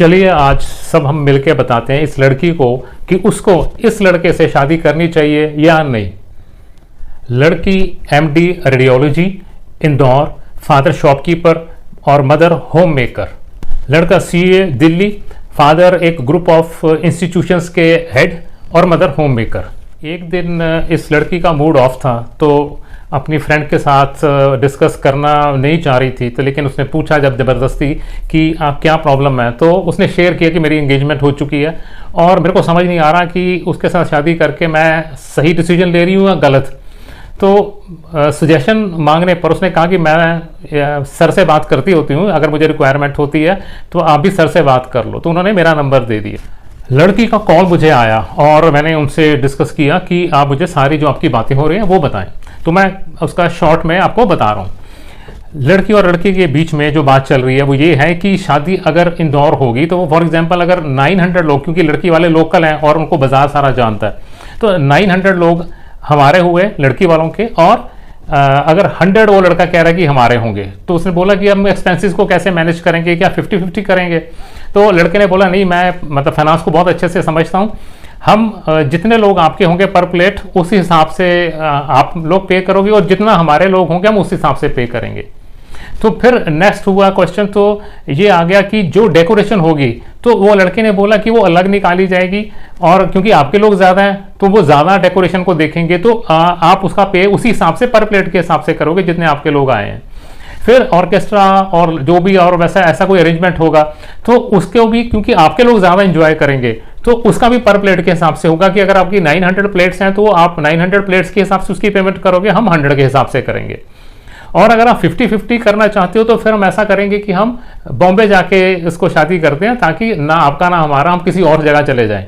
चलिए आज सब हम मिलके बताते हैं इस लड़की को कि उसको इस लड़के से शादी करनी चाहिए या नहीं। लड़की MD radiology, Indore, father shopkeeper और मदर होम मेकर। लड़का सीए दिल्ली, फादर एक ग्रुप ऑफ इंस्टीट्यूशंस के हेड और मदर होम मेकर। एक दिन इस लड़की का मूड ऑफ था तो अपनी फ्रेंड के साथ डिस्कस करना नहीं चाह रही थी, तो लेकिन उसने पूछा जब ज़बरदस्ती कि आप क्या प्रॉब्लम है, तो उसने शेयर किया कि मेरी एंगेजमेंट हो चुकी है और मेरे को समझ नहीं आ रहा कि उसके साथ शादी करके मैं सही डिसीजन ले रही हूँ या गलत। तो सजेशन मांगने पर उसने कहा कि मैं सर से बात करती होती हूँ, अगर मुझे रिक्वायरमेंट होती है तो आप भी सर से बात कर लो। तो उन्होंने मेरा नंबर दे दिया। लड़की का कॉल मुझे आया और मैंने उनसे डिस्कस किया कि आप मुझे सारी जो आपकी बातें हो रही हैं वो बताएं। तो मैं उसका शॉर्ट में आपको बता रहा हूँ। लड़की और लड़के के बीच में जो बात चल रही है वो ये है कि शादी अगर इंदौर होगी तो फॉर एग्जांपल अगर 900 लोग, क्योंकि लड़की वाले लोकल हैं और उनको बाजार सारा जानता है, तो 900 लोग हमारे हुए लड़की वालों के, और अगर 100 वो लड़का कह रहा है कि हमारे होंगे। तो उसने बोला कि हम एक्सपेंसेस को कैसे मैनेज करेंगे, क्या 50-50 करेंगे? तो लड़के ने बोला नहीं, मैं मतलब फाइनेंस को बहुत अच्छे से समझता हूँ, हम जितने लोग आपके होंगे पर प्लेट उस हिसाब से आप लोग पे करोगे और जितना हमारे लोग होंगे हम उस हिसाब से पे करेंगे। तो फिर नेक्स्ट हुआ क्वेश्चन, तो ये आ गया कि जो डेकोरेशन होगी तो वो लड़के ने बोला कि वो अलग निकाली जाएगी, और क्योंकि आपके लोग ज़्यादा हैं तो वो ज़्यादा डेकोरेशन को देखेंगे, तो आप उसका पे उसी हिसाब से पर प्लेट के हिसाब से करोगे जितने आपके लोग आए हैं। फिर ऑर्केस्ट्रा और जो भी और वैसा ऐसा कोई अरेंजमेंट होगा तो उसके भी, क्योंकि आपके लोग ज़्यादा एंजॉय करेंगे, तो उसका भी पर प्लेट के हिसाब से होगा कि अगर आपकी 900 प्लेट्स हैं तो आप 900 प्लेट्स के हिसाब से उसकी पेमेंट करोगे, हम 100 के हिसाब से करेंगे। और अगर आप 50-50 करना चाहते हो तो फिर हम ऐसा करेंगे कि हम बॉम्बे जाके इसको शादी करते हैं, ताकि ना आपका ना हमारा, हम किसी और जगह चले जाएं।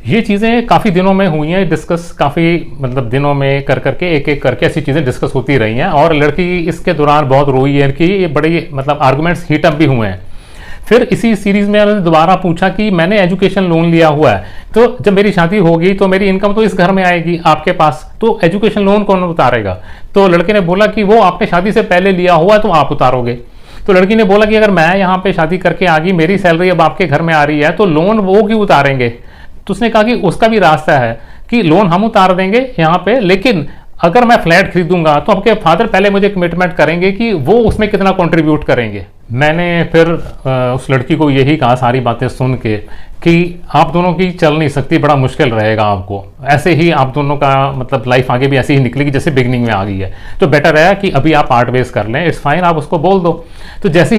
ये चीज़ें काफ़ी दिनों में हुई हैं डिस्कस, काफ़ी मतलब दिनों में कर करके एक एक करके ऐसी चीज़ें डिस्कस होती रही हैं, और लड़की इसके दौरान बहुत रोई है कि ये बड़े मतलब आर्गूमेंट्स हीटअप भी हुए हैं। फिर इसी सीरीज़ में मैंने दोबारा पूछा कि मैंने एजुकेशन लोन लिया हुआ है, तो जब मेरी शादी होगी तो मेरी इनकम तो इस घर में आएगी आपके पास, तो एजुकेशन लोन कौन उतारेगा? तो लड़के ने बोला कि वो आपने शादी से पहले लिया हुआ है तो आप उतारोगे। तो लड़की ने बोला कि अगर मैं यहाँ पे शादी करके आ गई, मेरी सैलरी अब आपके घर में आ रही है, तो लोन वो क्यों उतारेंगे? तो उसने कहा कि उसका भी रास्ता है कि लोन हम उतार देंगे यहाँ पे, लेकिन अगर मैं फ्लैट खरीदूंगा तो आपके फादर पहले मुझे कमिटमेंट करेंगे कि वो उसमें कितना कंट्रीब्यूट करेंगे। मैंने फिर उस लड़की को यही कहा सारी बातें सुन के कि आप दोनों की चल नहीं सकती, बड़ा मुश्किल रहेगा आपको, ऐसे ही आप दोनों का मतलब लाइफ आगे भी ऐसे ही निकलेगी जैसे बिगनिंग में आ गई है। तो बेटर है कि अभी आप पार्ट वेज कर लें, इट्स फाइन, आप उसको बोल दो। तो जैसे